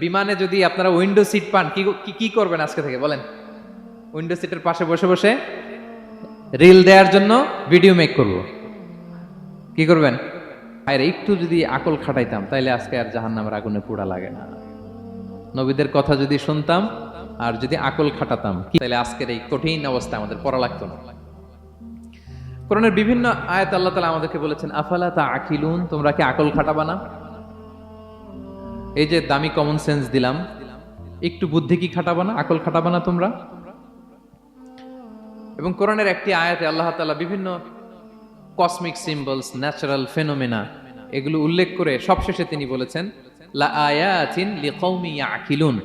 বিমানে যদি আপনারা উইন্ডো সিট পান কি কি করবেন আজকে থেকে বলেন? উইন্ডো সিটের পাশে বসে বসে রিল দেওয়ার জন্য ভিডিও মেক করব। কি করবেন? আরে একটু যদি আকল খাটাইতাম তাইলে আজকে আর জাহান্নামের আগুনে পোড়া লাগে না। নবীদের কথা যদি শুনতাম আর যদি আকল খাটাতাম তাইলে আজকের এই কঠিন অবস্থা আমাদের পড়া লাগতো না। কোরআনের বিভিন্ন আয়াত আল্লাহ তাআলা আমাদেরকে বলেছেন আফালা তাআকিলুন, তোমরা কি আকল খাটাবা না? এই যে দামি কমন সেন্স দিলাম, একটু বুদ্ধি কি খাটাবা না, আকল খাটাবা না তোমরা? এবং কোরআনের একটি আয়াতে আল্লাহ তাআলা বিভিন্ন কসমিক সিম্বলস, ন্যাচারাল ফেনোমেনা এগুলো উল্লেখ করে সবশেষে তিনি বলেছেন লা আয়াতিন লিকৌমি ইয়াকিলুন,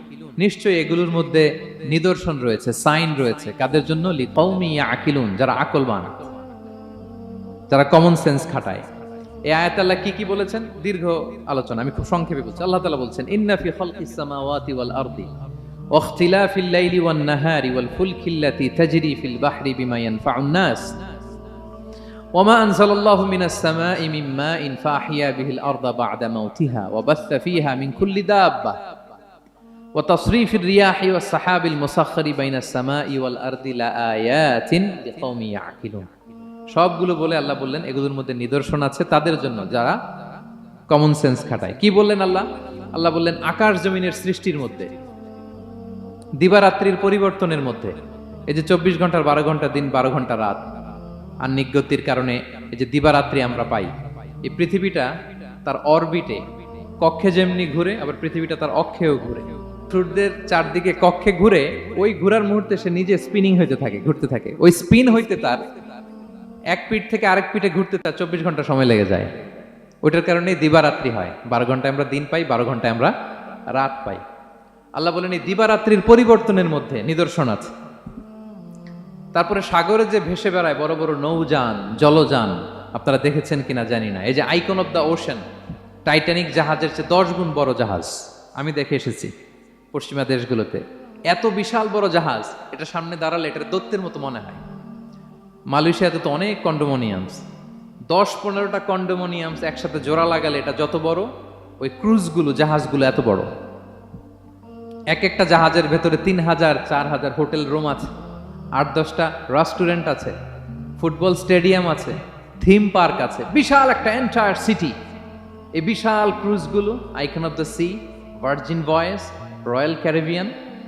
নিশ্চয়ই এগুলোর মধ্যে নিদর্শন রয়েছে, সাইন রয়েছে। কাদের জন্য? লিকৌমি ইয়াকিলুন, যারা আকলবান, যারা কমন সেন্স খাটায়। এই আয়াতে আল্লাহ কি কি বলেছেন দীর্ঘ আলোচনা, আমি খুব সংক্ষেপে বলছি। আল্লাহ তাআলা বলছেন ইন্না ফি খালকিস সামাওয়াতি ওয়াল আরদি ওয়া ইখতিলাফিল লাইলি ওয়ান নাহারি ওয়াল ফুলকিল্লাতি তাজরি ফিল বাহরি বিমা ইয়ানফাউন নাস ওয়া মা আনজালাল্লাহু মিনাস সামাই মিন মাইন ফাহিয়া বিহিল আরদা বা'দা মাউতিহা ওয়া বাসসা ফিহা মিন কুল্লি দাব্বা ওয়া তাসরিফির রিয়াহি ওয়াস সাহাবিল মুসাখখারি বাইনাস সামাই ওয়াল আরদি লাআয়াতিন লিকওমি ইয়াকিলুন। সবগুলো বলে আল্লাহ বললেন এগুলোর মধ্যে নিদর্শন আছে তাদের জন্য যারা কমন সেন্স খাটায়। কি বললেন আল্লাহ? আল্লাহ বললেন আকাশ জমিনের সৃষ্টির মধ্যে, দিবারাত্রির পরিবর্তনের মধ্যে, এই যে 24 ঘন্টার 12 ঘন্টা দিন, 12 ঘন্টা রাত, আর নিগতির কারণে এই যে দিবারাত্রি আমরা পাই, এই পৃথিবীটা তার অরবিটে কক্ষে যেমনি ঘুরে, আবার পৃথিবীটা তার অক্ষেও ঘুরে। সূর্যের চারদিকে কক্ষে ঘুরে, ওই ঘোরার মুহূর্তে সে নিজে স্পিনিং হইতে থাকে, ঘুরতে থাকে। ওই স্পিন হইতে তার এক পিঠ থেকে আরেক পিঠে ঘুরতে তার 24 ঘন্টা সময় লেগে যায়। ওইটার কারণে দিবারাত্রি হয়। 12 ঘন্টায় আমরা দিন পাই, 12 ঘন্টায় আমরা রাত পাই। আল্লাহ বলেন এই দিবারাত্রির পরিবর্তনের মধ্যে নিদর্শন আছে। তারপরে সাগরে যে ভেসে বেড়ায় বড় বড় নৌযান, জলযান, আপনারা দেখেছেন কিনা জানি না, এই যে icon of the ocean, Titanic জাহাজের চেয়ে 10 গুণ বড় জাহাজ, আমি দেখে এসেছি পশ্চিমা দেশগুলোতে। এত বিশাল বড় জাহাজ, এটা সামনে দাঁড়ালে এটা দৈত্যের মতো মনে হয়। মালয়েশিয়াতে তো অনেক কন্ডোমোনিয়ামস, 10-15টা কন্ডোমোনিয়ামস একসাথে জোড়া লাগালে এটা যত বড়, ওই ক্রুজগুলো, জাহাজগুলো এত বড়। এক একটা জাহাজের ভেতরে 3000-4000 হোটেল রুম আছে, 8-10টা রেস্টুরেন্ট আছে, ফুটবল স্টেডিয়াম আছে, থিম পার্ক আছে, বিশাল একটা এন্টায়ার সিটি। এই বিশাল ক্রুজগুলো, Icon of the Sea, Virgin Voyages, Royal Caribbean,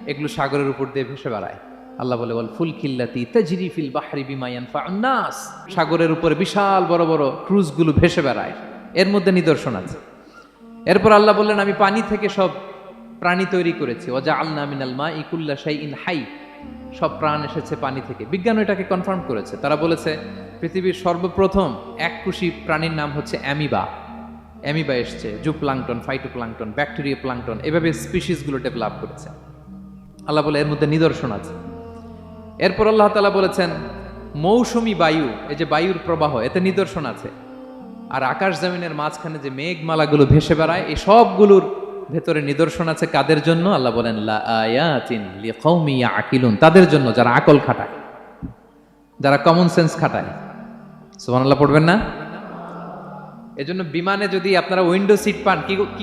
এগুলো সাগরের উপর দিয়ে ভেসে বেড়ায়। আল্লাহ বলে ওয়াল ফুলকিল্লাতি তাজরি ফিল বাহরি বিমা ইয়ানফাউন নাস, সাগরের উপরে বিশাল বড় বড় ক্রুজগুলো ভেসে বেড়ায়, এর মধ্যে নিদর্শন আছে। এরপর আল্লাহ বললেন আমি পানি থেকে সব প্রাণী তৈরি করেছি, ওয়াজআলনা মিনাল মাই কুল্লা শাইইন হাই, সব প্রাণ এসেছে পানি থেকে। বিজ্ঞান এটাকে কনফার্ম করেছে। তারা বলেছে পৃথিবীর সর্বপ্রথম এককোষী প্রাণীর নাম হচ্ছে অ্যামিবা। অ্যামিবা এসছে, জুপ্লাঙ্কটন, ফাইটোপ্লাঙ্কটন, ব্যাকটেরিয়া প্লাঙ্কটন, এভাবে স্পিসিসগুলো ডেভেলপ করেছে। আল্লাহ বলে এর মধ্যে নিদর্শন আছে। এরপর আল্লাহ তাআলা বলেছেন মৌসুমী বায়ু, এই যে বায়ুর প্রবাহ, এতে নিদর্শন আছে। আর আকাশ জমিনের মাঝখানে যে মেঘমালাগুলো ভেসে বেড়ায়, এই সবগুলোর ভেতরে নিদর্শন আছে। কাদের জন্য? আল্লাহ বলেন লা আয়াতিন লিকৌমি ইয়াকিলুন, তাদের জন্য যারা আকল খাটায়, যারা কমন সেন্স খাটায়। সুবহানাল্লাহ পড়বেন না? এজন্য বিমানে যদি আপনারা উইন্ডো সিট পান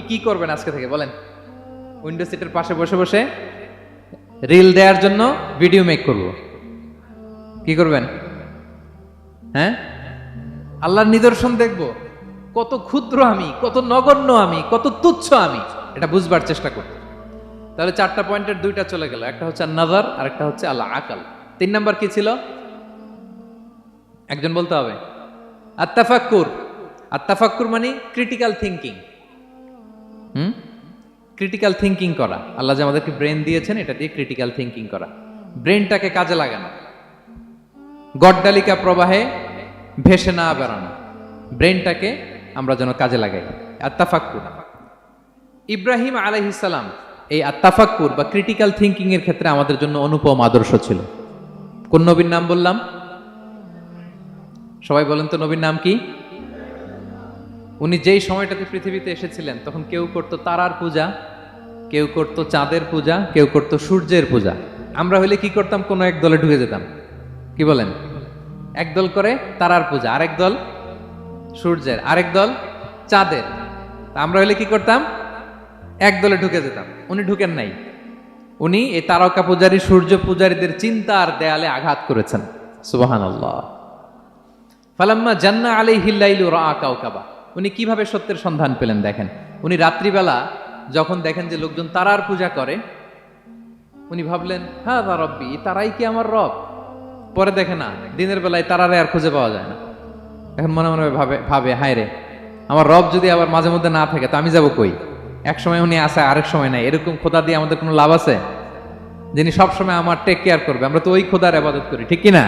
কি করবেন আজকে থেকে বলেন? উইন্ডো সিটের পাশে বসে বসে রিল দেওয়ার জন্য ভিডিও মেক করব। কি করবেন? হ্যাঁ, আল্লাহর নিদর্শন দেখব, কত ক্ষুদ্র আমি, কত নগণ্য আমি, কত তুচ্ছ আমি, এটা বুঝবার চেষ্টা করব। তাহলে 4টা পয়েন্টের 2টা চলে গেল, একটা হচ্ছে নাযার আর একটা হচ্ছে আল আকল। 3 নাম্বার কি ছিল? একজন বলতে হবে। আত-তাফাক্কুর। আত-তাফাক্কুর মানে ক্রিটিক্যাল থিংকিং। ক্রিটিক্যাল থিংকিং করা। আল্লাহ যে আমাদেরকে ব্রেন দিয়েছেন, এটা দিয়ে ক্রিটিক্যাল থিংকিং করা, ব্রেনটাকে কাজে লাগানো, গড্ডালিকা প্রবাহে ভেসে না বেড়ানো, ব্রেনটাকে আমরা যেন কাজে লাগাই। আত-তাফাক্কুর। ইব্রাহিম আলাইহিস সালাম এই আত-তাফাক্কুর বা ক্রিটিক্যাল থিংকিং এর ক্ষেত্রে আমাদের জন্য অনুপম আদর্শ ছিল। কোন নবীর নাম বললাম? সবাই বলেন তো নবীর নাম কি? উনি যেই সময়টাতে পৃথিবীতে এসেছিলেন তখন কেউ করতো তারার পূজা, কেউ করতো চাঁদের পূজা, কেউ করতো সূর্যের পূজা। আমরা হইলে কি করতাম? কোনো এক দলে ঢুকে যেতাম। কি বলেন? এক দল করে তারার পূজা, আরেক দল সূর্যের, আরেক দল চাঁদের। আমরা হইলে কি করতাম? এক দলে ঢুকে যেতাম, উনি ঢুকেন নাই। উনি এই তারকা পূজারী, সূর্য পূজারীদের চিন্তার দেয়ালে আঘাত করেছেন। সুবহানাল্লাহ। ফালাম্মা জান্না আলাইহিল লাইলু রাআ কাওকাবা। উনি কিভাবে সত্যের সন্ধান পেলেন দেখেন। উনি রাত্রিবেলা যখন দেখেন যে লোকজন তারার পূজা করে, উনি ভাবলেন হাযা রব্বি, তারাই কি আমার রব? পরে দেখে না, দিনের বেলায় তারারে আর খুঁজে পাওয়া যায় না। এখন মনে মনে ভাবে হায় রে, আমার রব যদি আবার মাঝে মধ্যে না থাকে তো আমি যাব কই? এক সময় উনি আসে, আরেক সময় নাই। এরকম খোদা দিয়ে আমাদের কোনো লাভ আছে? যিনি সবসময় আমার টেক কেয়ার করবে, আমরা তো ওই খোদার ইবাদত করি, ঠিক কিনা?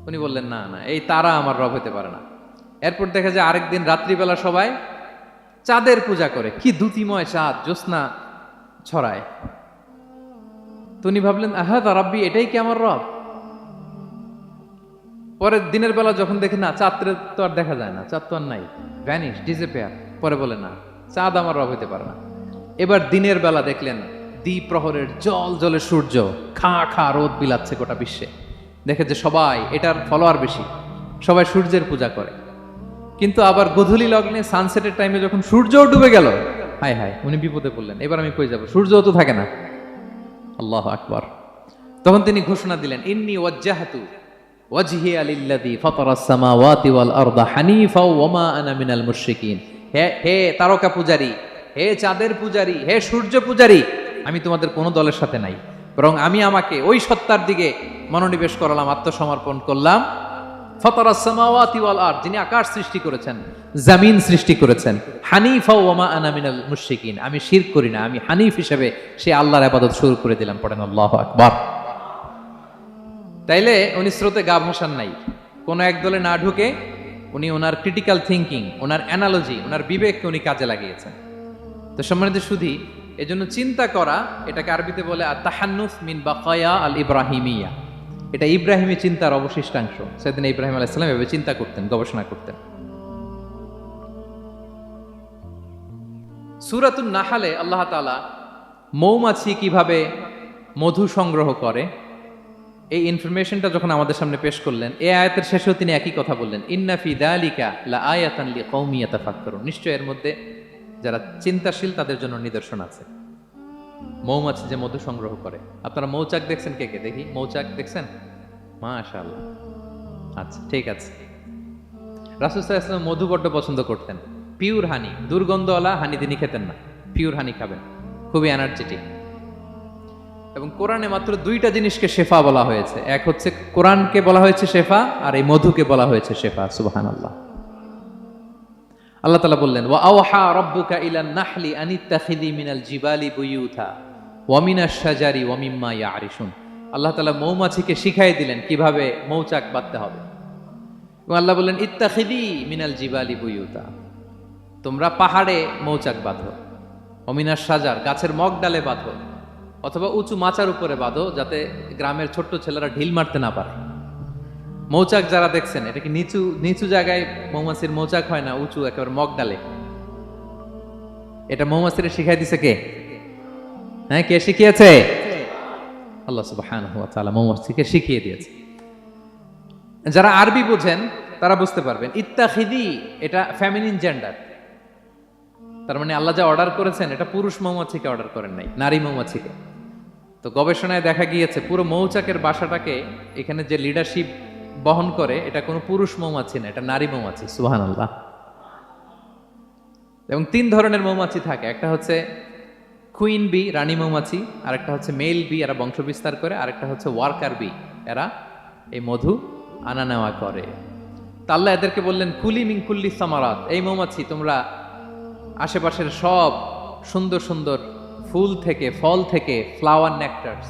উনি বললেন না না, এই তারা আমার রব হতে পারে না। এরপর দেখা যায় আরেকদিন রাত্রিবেলা সবাই চাঁদের পূজা করে, কি দ্যুতিময় চাঁদ, জ্যোৎস্না ছড়ায়। তো উনি ভাবলেন আহাদা রাব্বি, এটাই কি আমার রব? পরে দিনের বেলা যখন দেখি না, চাঁদ তো আর দেখা যায় না, চাঁদ তো আর নাই, ভ্যানিশ, ডিসঅ্যাপিয়ার। পরে বলে না, চাঁদ আমার রব হতে পারে না। এবার দিনের বেলা দেখলেন দ্বিপ্রহরের জল জলে সূর্য খা খা রোদ বিলাচ্ছে গোটা বিশ্বে। দেখে যে সবাই এটার ফলোয়ার বেশি, সবাই সূর্যের পূজা করে। কিন্তু আবার গোধূলি লগ্নে সানসেটের টাইমে যখন সূর্যও ডুবে গেল, হায় হায়, উনি বিপদে পড়লেন। এবার আমি কই যাব? সূর্যও তো থাকে না। আল্লাহু আকবার। তখন তিনি ঘোষণা দিলেন, ইন্নী ওয়াজ্জাহতু ওয়াজহিয়া লিল্লাযী ফাতারাস সামাওয়াতি ওয়াল আরদা হানিফা ওয়া মা আনা মিনাল মুশরিকিন। হে তারকা পূজারী, হে চাঁদের পূজারী, হে সূর্য পূজারী, আমি তোমাদের কোনো দলের সাথে নাই, বরং আমি আমাকে ওই সত্তার দিকে মনোনিবেশ করলাম, আত্মসমর্পণ করলাম। ফাতারাস সামাওয়াতি ওয়াল আরদ, যিনি আকাশ সৃষ্টি করেছেন, জমিন সৃষ্টি করেছেন। হানিফা ওয়া মা আনা মিনাল মুশরিকিন, আমি শিরক করি না, আমি হানিফ হিসেবে সেই আল্লাহর ইবাদত শুরু করে দিলাম। পড়েন আল্লাহু আকবার। তাইলে উনি স্রোতে গা ভাসান নাই, কোন এক দলে না ঢুকে উনি ওনার ক্রিটিক্যাল থিঙ্কিং, ওনার অ্যানালজি, ওনার বিবেককে উনি কাজে লাগিয়েছেন। তো সম্মানিত সুধী, এজন্য চিন্তা করা, এটাকে আরবিতে বলে আত-তাহান্নুস মিন বাকায়া আল ইব্রাহিমিয়া। এটা ইব্রাহিমী চিন্তার অবশিষ্টাংশ। সেদিন ইব্রাহিম আলাইহিস সালাম এভাবে চিন্তা করতেন, গবেষণা করতেন। সূরাতুন নাহলে আল্লাহ তাআলা মৌমাছি কিভাবে মধু সংগ্রহ করে এই ইনফরমেশনটা যখন আমাদের সামনে পেশ করলেন, এই আয়াতের শেষেও তিনি একই কথা বললেন, ইন্না ফি যালিকা লাআয়াতান লিকাওমি ইয়াতাফাক্কারুন। নিশ্চয় এর মধ্যে যারা চিন্তাশীল তাদের জন্য নিদর্শন আছে। মৌমাছি যে মধু সংগ্রহ করে, আপনারা মৌচাক দেখছেন? কে কে দেখি মৌচাক দেখছেন? মাশাআল্লাহ, আচ্ছা ঠিক আছে। রাসূল সাল্লাল্লাহু আলাইহি ওয়াসাল্লাম মধু বড্ড পছন্দ করতেন। পিওর হানি, দুর্গন্ধওয়ালা হানি তিনি খেতেন না, পিওর হানি খাবেন, খুবই এনার্জেটিক। এবং কোরআনে মাত্র দুইটা জিনিসকে শেফা বলা হয়েছে, এক হচ্ছে কোরআনকে বলা হয়েছে শেফা, আর এই মধুকে বলা হয়েছে শেফা। সুবহানাল্লাহ। আল্লাহ তাআলা বললেন, ওয়া আওহা রাব্বুকা ইলান নাহলি আনিত্তাখিযি মিনাল জিবালি বুয়ুতা ওয়া মিনাশ শাজারি ওয়া মিম্মা ইয়ারিশুন। আল্লাহ তাআলা মৌমাছিকে শিখাই দিলেন কিভাবে মৌচাক বাঁধতে হবে। এবং আল্লাহ বললেন, ইত্তাখিযি মিনাল জিবালি বুয়ুতা, তোমরা পাহাড়ে মৌচাক বাঁধো, ওয়া মিনাশ শাজার, গাছের মগ ডালে বাঁধো, অথবা উঁচু মাচার উপরে বাঁধো, যাতে গ্রামের ছোট্ট ছেলেরা ঢিল মারতে না পারে। মৌচাক যারা দেখছেন, এটা কি নিচু নিচু জায়গায় মৌমাছির মৌচাক হয় না, উঁচু একেবারে মগ ডালে। এটা মৌমাছিরা শিখাই দিছে কে? হ্যাঁ, কে শিখিয়েছে? আল্লাহ সুবহানাহু ওয়া তাআলা মৌমাছিকে শিখিয়ে দিয়েছে। যারা আরবি বোঝেন তারা বুঝতে পারবেন, ইত্তাখিদি এটা ফেমিনিন জেন্ডার। তার মানে আল্লাহ যা অর্ডার করেছেন, এটা পুরুষ মৌমাছিকে অর্ডার করেন নাই, নারী মৌমাছিকে। তো গবেষণায় দেখা গিয়েছে পুরো মৌচাকের বাসাটাকে এখানে যে লিডারশিপ বহন করে, এটা কোনো পুরুষ মৌমাছি না, এটা নারী মৌমাছি। সুবহানাল্লাহ। এবং তিন ধরনের মৌমাছি থাকে, একটা হচ্ছে কুইন বি, রানী মৌমাছি, আরেকটা হচ্ছে মেল বি, এরা বংশ বিস্তার করে, আরেকটা হচ্ছে ওয়ার্কার বি, এরা এই মধু আনা নেওয়া করে। তা আল্লাহ এদেরকে বললেন, কুলি মিন কুল্লি সামারাত, এই মৌমাছি তোমরা আশেপাশের সব সুন্দর সুন্দর ফুল থেকে, ফল থেকে, ফ্লাওয়ার নেকটারস,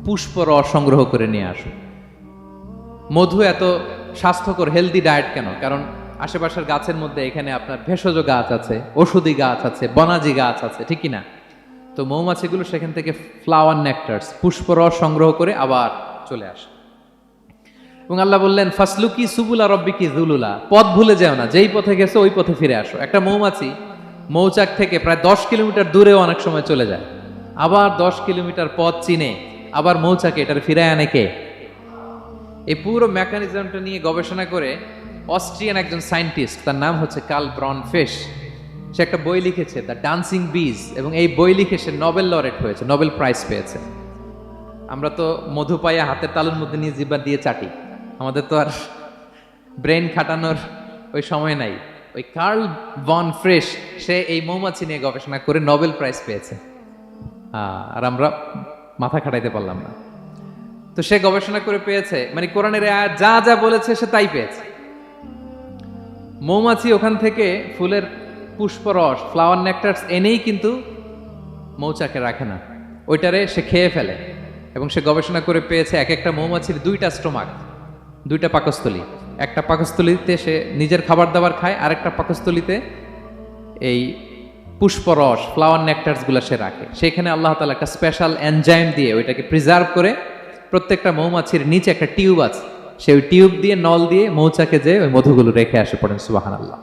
পুষ্প রস সংগ্রহ করে নিয়ে আসো। মধু এত স্বাস্থ্যকর, হেলদি ডায়েট কেন? কারণ আশেপাশের গাছের মধ্যে এখানে আপনার ভেষজ গাছ আছে, ওষুধি গাছ আছে, বনাজি গাছ আছে, ঠিক কিনা? তো মৌমাছিগুলো সেখান থেকে ফ্লাওয়ার নেকটারস, পুষ্প রস সংগ্রহ করে আবার চলে আসে। এবং আল্লাহ বললেন, ফাসলুকি সুবুলা রব্বিকি যুলুলা, পথ ভুলে যাও না, যেই পথে গেছো ওই পথে ফিরে আসো। একটা মৌমাছি মৌচাক থেকে প্রায় 10 কিলোমিটার দূরেও অনেক সময় চলে যায়, আবার 10 কিলোমিটার পথ চিনে আবার মৌচাকে এটার ফিরায় আনে কে? এই পুরো মেকানিজমটা নিয়ে গবেষণা করে অস্ট্রিয়ান একজন সায়েন্টিস্ট, তার নাম হচ্ছে কার্ল ব্রনফেশ, সে একটা বই লিখেছে দ্য ডান্সিং বিজ, এবং এই বই লিখে সে নোবেল লরেট হয়েছে, নোবেল প্রাইজ পেয়েছে। আমরা তো মধু পাইয়া হাতের তালুর মধ্যে নিয়ে জিব্বা দিয়ে চাটি, আমাদের তো আর ব্রেন খাটানোর ওই সময় নাই। ওই কার্ল ভন ফ্রেশ সে এই মৌমাছি নিয়ে গবেষণা করে নোবেল প্রাইজ পেয়েছে, আর আমরা মাথা খাটাইতে পারলাম না। তো সে গবেষণা করে পেয়েছে, মানে কোরআনের আয়াত যা যা বলেছে সে তাই পেয়েছে। মৌমাছি ওখান থেকে ফুলের পুষ্পরস, ফ্লাওয়ার নেকটার্স এনেই কিন্তু মৌচাকে রাখে না, ওইটারে সে খেয়ে ফেলে। এবং সে গবেষণা করে পেয়েছে এক একটা মৌমাছির দুইটা স্টোমাক, দুইটা পাকস্থলী। একটা পাকস্থলীতে সে নিজের খাবার দাবার খায়, আরেকটা পাকস্থলীতে এই পুষ্পরস, ফ্লাওয়ার নেকটার্স গুলা সে রাখে। সেখানে আল্লাহ তাআলা একটা স্পেশাল এনজাইম দিয়ে ওইটাকে প্রিজার্ভ করে, প্রত্যেকটা মৌমাছির নিচে একটা টিউব আছে, সে ওই টিউব দিয়ে নল দিয়ে মৌচাকে যে ওই মধুগুলো রেখে আসে। পড়েন সুবহানাল্লাহ।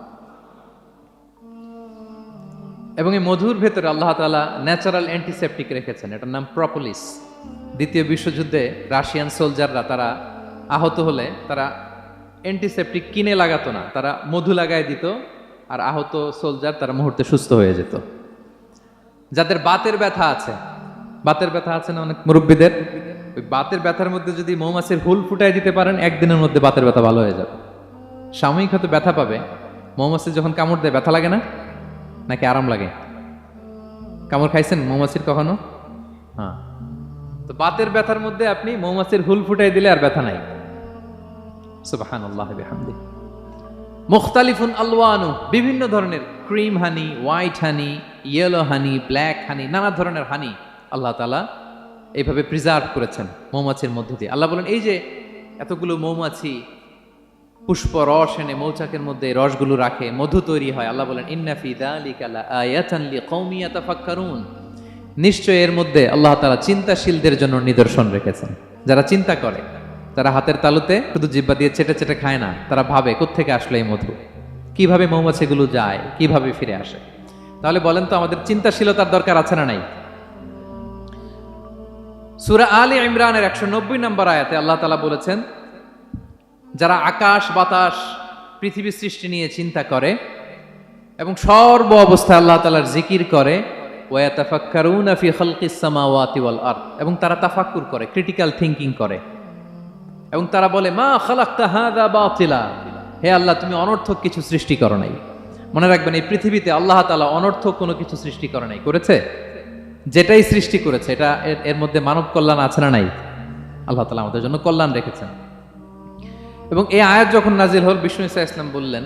এবং এই মধুর ভেতরে আল্লাহ তাআলা ন্যাচারাল অ্যান্টিসেপটিক রেখেছেন, এটার নাম প্রপোলিস। দ্বিতীয় বিশ্বযুদ্ধে রাশিয়ান সোলজাররা তারা আহত হলে তারা অ্যান্টিসেপটিক কিনে লাগাতো না, তারা মধু লাগায় দিত, আর আহত সোলজার তারা মুহূর্তে সুস্থ হয়ে যেত। যাদের বাতের ব্যথা আছে, বাতের ব্যথা আছে না অনেক মুরব্বীদের, ওই বাতের ব্যথার মধ্যে যদি মৌমাছির হুল ফুটাই দিতে পারেন, একদিনের মধ্যে বাতের ব্যথা ভালো হয়ে যাবে। সাময়িক হয়তো ব্যথা পাবে, মৌমাছি যখন কামড় দেয় ব্যথা লাগে না, নাকি আরাম লাগে? কামড় খাইছেন মৌমাছির কখনো? হ্যাঁ। তো বাতের ব্যথার মধ্যে আপনি মৌমাছির হুল ফুটাই দিলে আর ব্যথা নাই। সুবহানাল্লাহ বিহামদিহি। মুখতালিফুন আলওয়ানু, বিভিন্ন ধরনের ক্রিম হানি, হোয়াইট হানি, ইয়েলো হানি, ব্ল্যাক হানি, নানা ধরনের হানি আল্লাহ তাআলা এইভাবে প্রিজার্ভ করেছেন মৌমাছির মধ্য দিয়ে। আল্লাহ বলেন এই যে এতগুলো মৌমাছি পুষ্প রস এনে মৌচাকের মধ্যে রসগুলো রাখে, মধু তৈরি হয়। আল্লাহ বলেন ইন্না ফি যালিকা লাআয়াতান লিকওমি ইয়াতাফাক্কারুন, নিশ্চয় এর মধ্যে আল্লাহ তাআলা চিন্তাশীলদের জন্য নিদর্শন রেখেছেন। যারা চিন্তা করে, তারা হাতের তালুতে শুধু জিহ্বা দিয়ে চেটে চেটে খায় না, তারা ভাবে কোত্থেকে আসলো এই মধু, কিভাবে মৌমাছিগুলো যায়, কিভাবে ফিরে আসে। তাহলে বলেন তো আমাদের চিন্তাশীলতার দরকার আছে না নাই? সূরা আলে ইমরানের 190 নম্বর আয়াতে আল্লাহ তাআলা বলেছেন, যারা আকাশ বাতাস পৃথিবী সৃষ্টি নিয়ে চিন্তা করে এবং সর্ব অবস্থায় আল্লাহ তাআলার জিকির করে, ওয়া ইয়াতাফাক্কারুনা ফি খালকিস সামাওয়াতি ওয়াল আরদ, এবং তারা তাফাক্কুর করে, ক্রিটিক্যাল থিংকিং করে, এবং তারা বলে মা খালাকতা হাযা বাতিলা, হে আল্লাহ তুমি অনর্থক কিছু সৃষ্টি করো নাই। মনে রাখবেন এই পৃথিবীতে আল্লাহ তাআলা অনর্থক কোনো কিছু সৃষ্টি করে নাই, করেছে? যেটাই সৃষ্টি করেছে এটা এর মধ্যে মানব কল্যাণ আছে না নাই? আল্লাহ তাআলা আমাদের জন্য কল্যাণ রেখেছেন। এবং এই আয়াত যখন নাজিল হল, বিষ্ণু ঈসা ইসলাম বললেন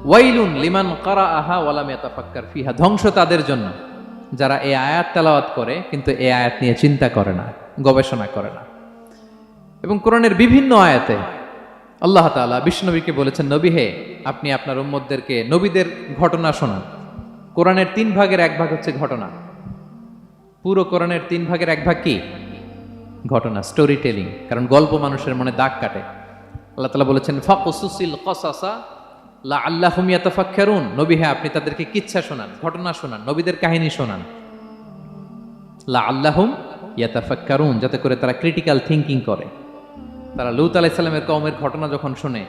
ওয়াইলুন লিমান কারাআহা ওয়া লাম ইয়াতাফাক্কার ফিহা, ধ্বংস তাদের জন্য যারা এই আয়াত তেলাওয়াত করে কিন্তু এই আয়াত নিয়ে চিন্তা করে না, গবেষণা করে না। এবং কোরআনের বিভিন্ন আয়াতে আল্লাহ তাআলা বিশ্বনবীকে বলেছেন, নবী হে আপনি আপনার উম্মতদেরকে নবীদের ঘটনা শোনান। কোরআনের 3 ভাগের 1 ভাগ হচ্ছে ঘটনা। পুরো কোরআনের 3 ভাগের 1 ভাগ কি? ঘটনা, স্টোরি টেলিং। কারণ গল্প মানুষের মনে দাগ কাটে। আল্লাহ তাআলা বলেছেন ফাকুসুসিল কসাসা লাআল্লাহুম ইয়াতাফাক্কারুন, নবী হে আপনি তাদেরকে কিচ্ছা শোনান, ঘটনা শোনান, নবীদের কাহিনী শোনান, লাআল্লাহুম ইয়াতাফাক্কারুন, যাতে করে তারা ক্রিটিক্যাল থিংকিং করে। তারা লূত আলাইহিস সালামের কওমের ঘটনা যখন শুনে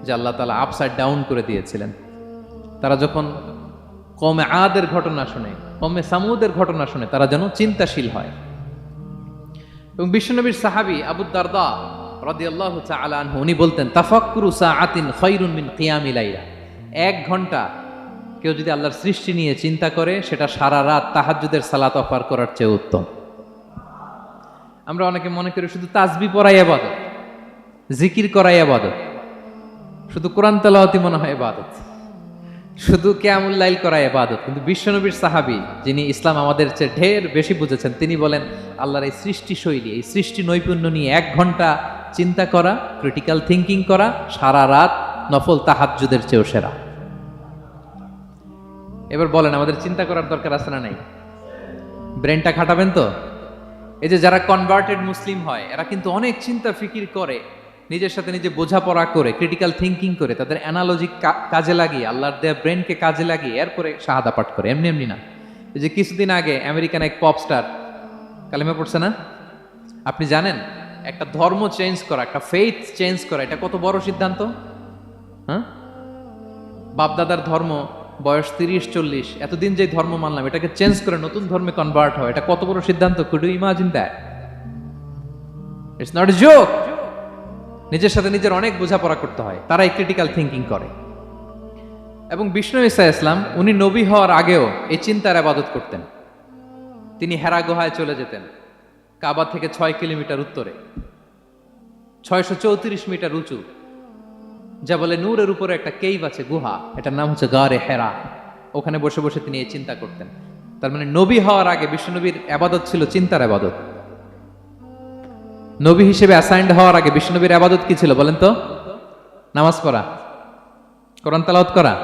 যে আল্লাহ তাআলা আপসাইড ডাউন করে দিয়েছিলেন, তারা যখন কওমে আদের ঘটনা শুনে, কওমে সামুদের ঘটনা শুনে, তারা যেন চিন্তাশীল হয়। এবং বিশ্বনবীর সাহাবী আবু দারদা রাদিয়াল্লাহু তাআলা আনহু উনি বলতেন তাফাক্কুরু সাআতিন খায়রুন মিন কিয়ামি লাইলা, 1 ঘন্টা কেউ যদি আল্লাহর সৃষ্টি নিয়ে চিন্তা করে সেটা সারা রাত তাহাজ্জুদের সালাত অফার করার চেয়ে উত্তম। আমরা অনেকে মনে করি শুধু তাসবিহ পড়াই ইবাদত, জিকির করাই ইবাদত, শুধু কোরআন তেলাওয়াতই মনে হয় ইবাদত, শুধু কিয়ামুল লাইল করা ইবাদত। কিন্তু বিশ্বনবীর সাহাবী যিনি ইসলাম আমাদের চেয়ে ঢের বেশি বুঝেছেন, তিনি বলেন আল্লাহর এই সৃষ্টি শৈলী, এই সৃষ্টি নৈপুণ্য নিয়ে 1 ঘন্টা চিন্তা করা, ক্রিটিক্যাল থিংকিং করা, সারা রাত নফল তাহাজ্জুদের চেয়েও সেরা। এবার বলেন আমাদের চিন্তা করার দরকার আছে না নাই? ব্রেনটা খাটাবেন তো? এই যে যারা কনভার্টেড মুসলিম হয় এরা কিন্তু অনেক চিন্তা ফিকির করে, নিজের সাথে নিজে বোঝাপড়া করে, ক্রিটিক্যাল থিংকিং করে, তাদের অ্যানালজি কাজে লাগিয়ে, আল্লাহর দেয়া ব্রেনকে কাজে লাগিয়ে এরপরে শাহাদা পাঠ করে, এমনি এমনি না। এই যে কিছুদিন আগে আমেরিকান এক পপ স্টার কালেমা পড়ছে না? আপনি জানেন একটা ধর্ম চেঞ্জ করা, একটা ফেইথ চেঞ্জ করা, এটা কত বড় সিদ্ধান্ত? হ্যাঁ, বাপদাদার ধর্ম বয়স 30-40, এতদিন যে ধর্ম মানলাম এটাকে চেঞ্জ করে নতুন ধর্মে কনভার্ট হয়, এটা কত বড় সিদ্ধান্ত! Could you imagine that? It's not a joke. নিজের সাথে নিজের অনেক বোঝাপড়া করতে হয়, তারাই ক্রিটিক্যাল থিঙ্কিং করে। এবং বিষ্ণু ঈসা ইসলাম উনি নবী হওয়ার আগেও এই চিন্তার আবাদত করতেন। তিনি হেরা গুহায় চলে যেতেন, কাবা থেকে 6 কিলোমিটার উত্তরে, 634 মিটার উঁচু, যা বলে নূরের উপরে একটা কেইভ আছে, গুহা, এটার নাম হচ্ছে গারে হেরা। ওখানে বসে বসে তিনি এই চিন্তা করতেন। তার মানে নবী হওয়ার আগে বিষ্ণুনবীর আবাদত ছিল চিন্তার আবাদত। নবী হিসেবে অ্যাসাইন্ড হওয়ার আগে বিষ্ণুনবীর আবাদত কি ছিল বলেন তো? নামাজ পড়া, কোরআন তেলাওয়াত করা।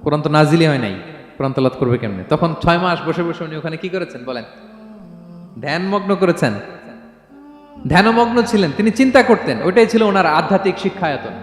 কোরআন তো নাজিলই হয় নাই, কোরআন তেলাওয়াত করবে কেমনে? তখন 6 মাস বসে বসে উনি ওখানে কি করেছেন বলেন? ধ্যানমগ্ন করেছেন, ধ্যানমগ্ন ছিলেন, তিনি চিন্তা করতেন। ওইটাই ছিল ওনার আধ্যাত্মিক শিক্ষায়তন।